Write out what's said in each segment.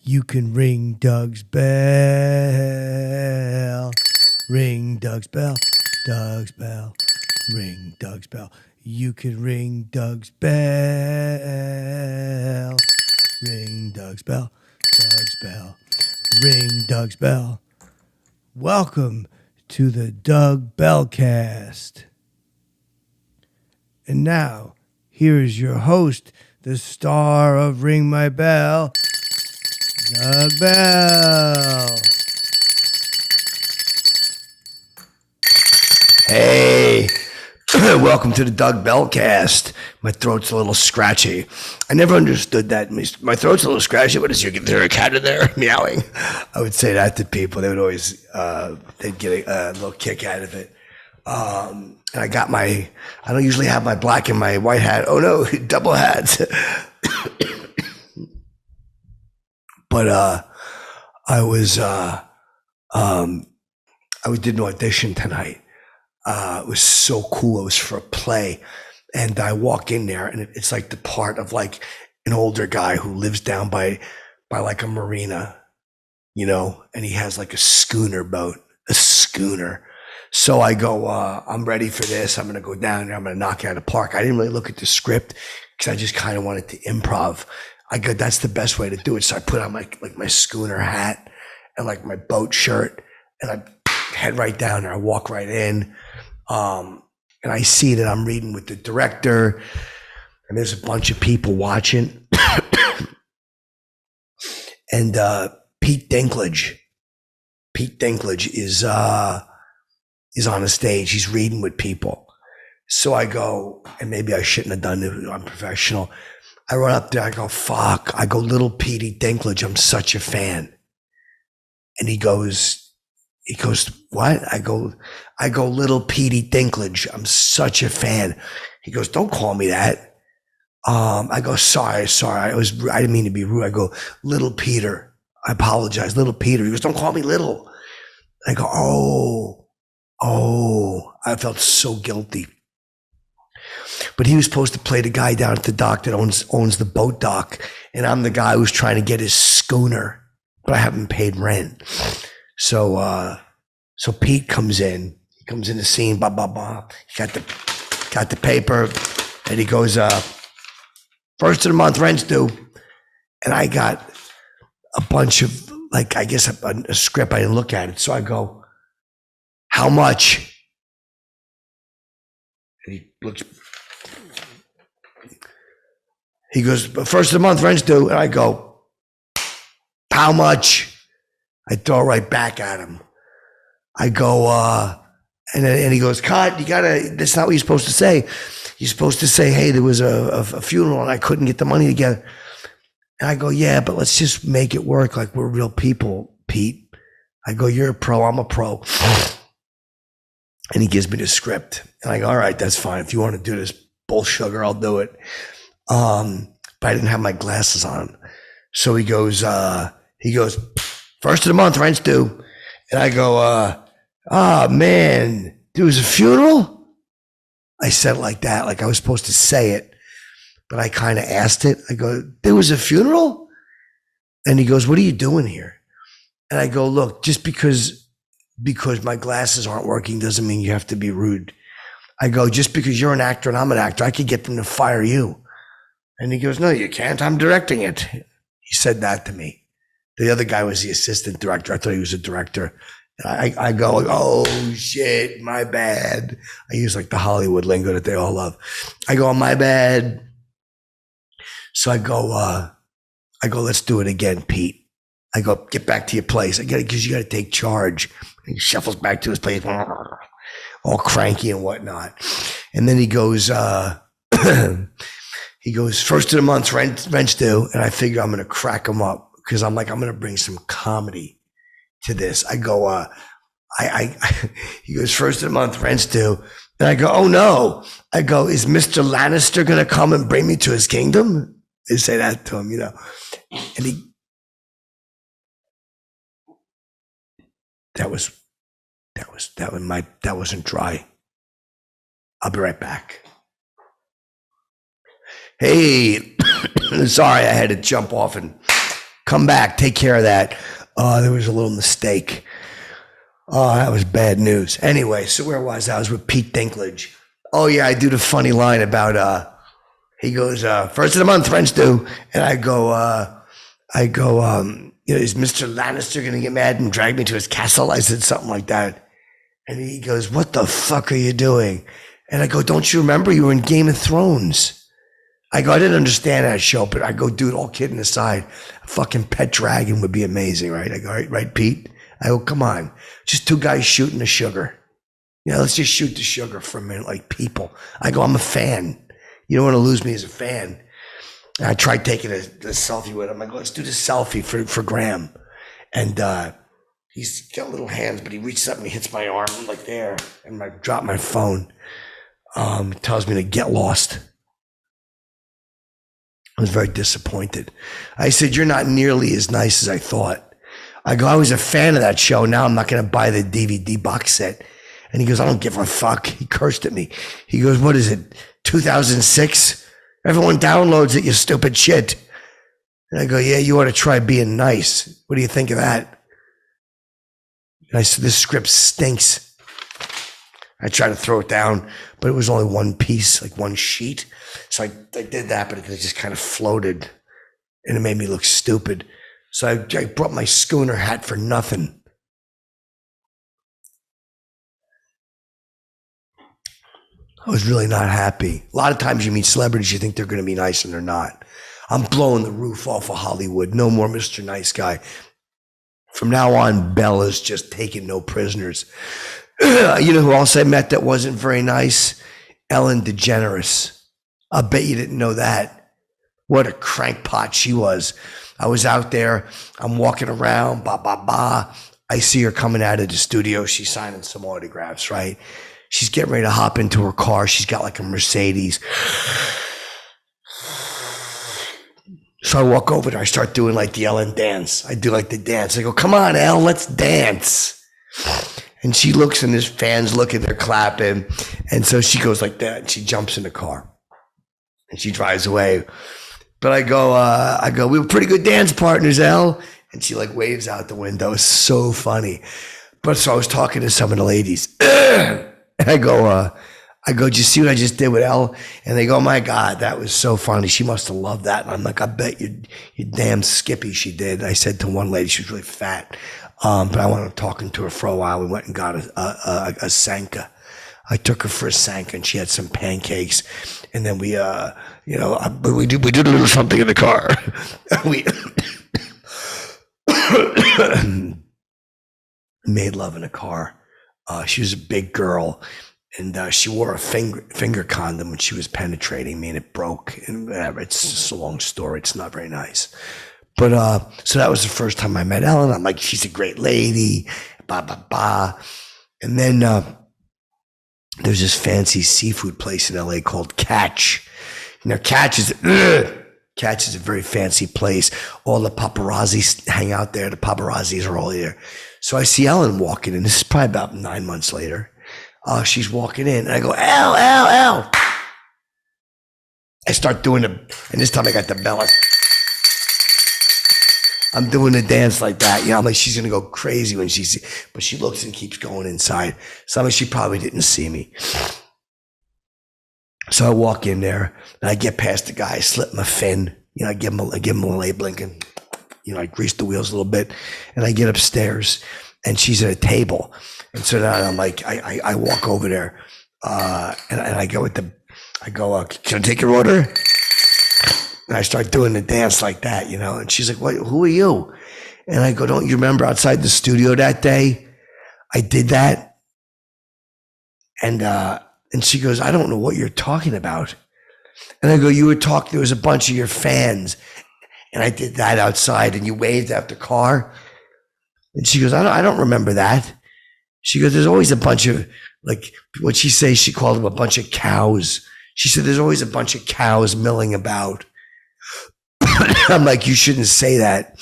You can ring Doug's bell. Ring Doug's bell. Doug's bell. Ring Doug's bell. You can ring Doug's bell. Ring Doug's bell. Doug's bell. Ring Doug's bell. Welcome to the Doug Bellcast. And now, here is your host, the star of Ring My Bell, Doug Bell. Hey, welcome to the Doug Bellcast. My throat's a little scratchy. I never understood that. My throat's a little scratchy. What is there a cat in there meowing? I would say that to people. They would always, they'd get a little kick out of it. And I don't usually have my black and my white hat. Oh no, double hats. But I did an audition tonight. It was so cool. It was for a play. And I walk in there and it's like the part of like an older guy who lives down by like a marina, you know, and he has like a schooner. So I go, I'm ready for this. I'm going to go down there. I'm going to knock it out of the park. I didn't really look at the script because I just kind of wanted to improv. I go, that's the best way to do it. So I put on my schooner hat and like my boat shirt and I head right down there. I walk right in. And I see that I'm reading with the director and there's a bunch of people watching. And Pete Dinklage is on the stage. He's reading with people. So I go, and maybe I shouldn't have done it. I'm professional. I run up there. I go, fuck. I go, little Pete Dinklage. I'm such a fan. And he goes, what? I go, little Pete Dinklage. I'm such a fan. He goes, don't call me that. I go, sorry. I didn't mean to be rude. I go, little Peter. I apologize, little Peter. He goes, don't call me little. I go, oh, I felt so guilty. But he was supposed to play the guy down at the dock that owns the boat dock. And I'm the guy who's trying to get his schooner, but I haven't paid rent. So Pete comes in. He comes in the scene, blah, blah, blah. He got the paper and he goes, first of the month rent's due. And I got a bunch of, like, I guess a script. I didn't look at it. So I go, how much? And he looks, he goes, first of the month rent's due. And I go, how much? I throw it right back at him. I go, and he goes, cut, that's not what you're supposed to say. You're supposed to say, hey, there was a funeral and I couldn't get the money together. And I go, yeah, but let's just make it work like we're real people, Pete. I go, you're a pro, I'm a pro. And he gives me the script. And I go, all right, that's fine. If you want to do this bull sugar, I'll do it. But I didn't have my glasses on. So he goes, first of the month, rent's due. And I go, man, there was a funeral? I said it like that, like I was supposed to say it, but I kind of asked it. I go, there was a funeral? And he goes, what are you doing here? And I go, look, just because my glasses aren't working doesn't mean you have to be rude. I go, just because you're an actor and I'm an actor, I could get them to fire you. And he goes, no, you can't. I'm directing it. He said that to me. The other guy was the assistant director. I thought he was a director. I go, oh shit, my bad. I use like the Hollywood lingo that they all love. I go, my bad. So I go, let's do it again, Pete. I go, get back to your place. Because you got to take charge. And he shuffles back to his place, all cranky and whatnot. And then he goes, first of the month's rent's due. And I figure I'm going to crack him up because I'm like, I'm going to bring some comedy to this. I go, he goes, first of the month, rent's due. And I go, oh no. I go, is Mr. Lannister going to come and bring me to his kingdom? They say that to him, you know. And that wasn't dry. I'll be right back. Hey, sorry, I had to jump off and come back, take care of that. There was a little mistake. Oh, that was bad news. Anyway, so where was I? I was with Pete Dinklage. Oh yeah, I do the funny line about he goes, first of the month, rent's due. And I go, is Mr. Lannister gonna get mad and drag me to his castle? I said something like that. And he goes, what the fuck are you doing? And I go, don't you remember you were in Game of Thrones? I go, I didn't understand that show, but I go, dude, all kidding aside, a fucking pet dragon would be amazing, right? I go, right, Pete? I go, come on, just two guys shooting the sugar. Let's just shoot the sugar for a minute like people. I go, I'm a fan. You don't want to lose me as a fan. And I tried taking a selfie with him. I go, let's do this selfie for Graham. And he's got little hands, but he reaches up and he hits my arm like there. And I drop my phone. Tells me to get lost. I was very disappointed. I said, you're not nearly as nice as I thought. I go, I was a fan of that show. Now I'm not going to buy the DVD box set. And he goes, I don't give a fuck. He cursed at me. He goes, what is it, 2006? Everyone downloads it, you stupid shit. And I go, yeah, you ought to try being nice. What do you think of that? And I said, this script stinks. I tried to throw it down, but it was only one piece, like one sheet. So I did that, but it just kind of floated and it made me look stupid. So I brought my schooner hat for nothing. I was really not happy. A lot of times you meet celebrities, you think they're going to be nice and they're not. I'm blowing the roof off of Hollywood. No more Mr. Nice Guy. From now on, Bella's just taking no prisoners. You know who else I met that wasn't very nice? Ellen DeGeneres. I bet you didn't know that. What a crankpot she was. I was out there. I'm walking around. I see her coming out of the studio. She's signing some autographs, right? She's getting ready to hop into her car. She's got like a Mercedes. So I walk over there. I start doing like the Ellen dance. I do like the dance. I go, come on, Elle, let's dance. And she looks and there's fans looking, they're clapping. And so she goes like that. And she jumps in the car and she drives away. But I go, we were pretty good dance partners, Elle. And she like waves out the window. It's so funny. But so I was talking to some of the ladies. And I go, did you see what I just did with Elle? And they go, oh my God, that was so funny. She must have loved that. And I'm like, I bet you damn Skippy she did. I said to one lady, she was really fat. But I wound up talking to her for a while. We went and got a Sanka. I took her for a Sanka and she had some pancakes. And then we did a little something in the car. We made love in a car. She was a big girl, and she wore a finger condom when she was penetrating me, and it broke. And whatever, it's just a long story. It's not very nice. But so that was the first time I met Ellen. I'm like, she's a great lady, And then there's this fancy seafood place in LA called Catch. Now, Catch is a very fancy place. All the paparazzi hang out there. The paparazzis are all there. So I see Ellen walking in. This is probably about 9 months later. She's walking in, and I go, Elle. I start doing and this time I got the bell. I'm doing a dance like that. I'm like, she's going to go crazy when but she looks and keeps going inside. So she probably didn't see me. So I walk in there and I get past the guy, I slip my fin. I give him a lay blinking. I grease the wheels a little bit, and I get upstairs and she's at a table. And so now I'm like, I walk over there, and I go can I take your order? And I start doing the dance like that, and she's like, what, who are you? And I go, don't you remember outside the studio that day? I did that. And she goes, I don't know what you're talking about. And I go, there was a bunch of your fans. And I did that outside and you waved at the car. And she goes, I don't remember that. She goes, there's always a bunch of, like, what she says, she called them a bunch of cows. She said, there's always a bunch of cows milling about. I'm like, you shouldn't say that.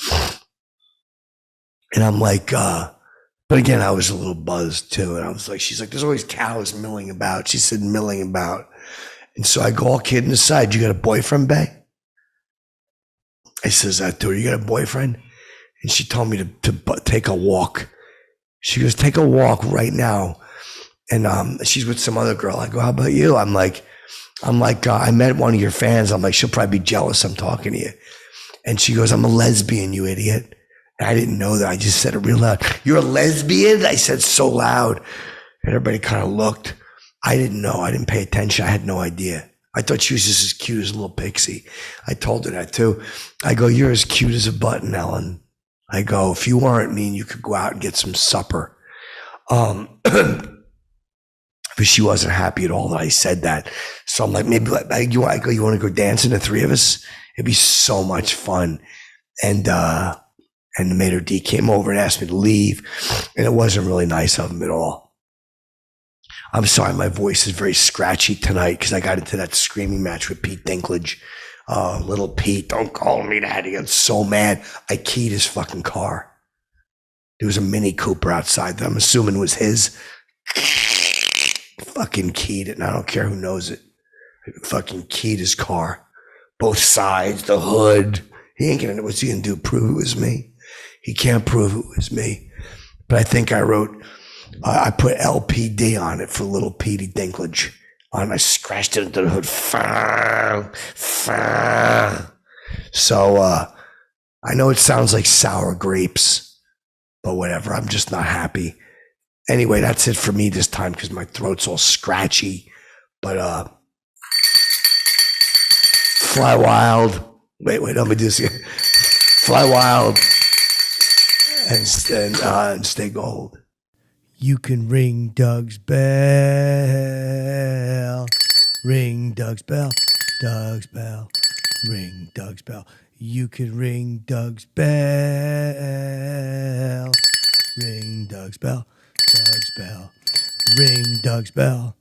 And I'm like, but again, I was a little buzzed too. And I was like, she's like, there's always cows milling about. She said, milling about. And so I go, all kidding aside, you got a boyfriend, bae? I says, dude, you got a boyfriend? And she told me to take a walk. She goes, take a walk right now. And she's with some other girl. I go, how about you? I'm like, I met one of your fans. I'm like, she'll probably be jealous I'm talking to you. And she goes, I'm a lesbian, you idiot. And I didn't know that. I just said it real loud. You're a lesbian? I said so loud. And everybody kind of looked. I didn't know. I didn't pay attention. I had no idea. I thought she was just as cute as a little pixie. I told her that too. I go, you're as cute as a button, Ellen. I go, if you weren't mean, you could go out and get some supper. But she wasn't happy at all that I said that. So I'm like, maybe you want to go dancing, the three of us? It'd be so much fun. And the maitre d' came over and asked me to leave. And it wasn't really nice of him at all. I'm sorry, my voice is very scratchy tonight because I got into that screaming match with Pete Dinklage. Little Pete, don't call me that. He got so mad. I keyed his fucking car. There was a Mini Cooper outside that I'm assuming was his. Fucking keyed it, and I don't care who knows it. I fucking keyed his car. Both sides, the hood. He ain't gonna, what's he gonna do? Prove it was me? He can't prove it was me. But I think I put LPD on it for little Pete Dinklage. I scratched it into the hood. So I know it sounds like sour grapes, but whatever. I'm just not happy. Anyway, that's it for me this time because my throat's all scratchy. But fly wild. Wait, let me do this again. Fly wild and stay gold. You can ring Doug's bell. Ring Doug's bell. Doug's bell. Ring Doug's bell. You can ring Doug's bell. Ring Doug's bell. Doug's bell. Ring Doug's bell.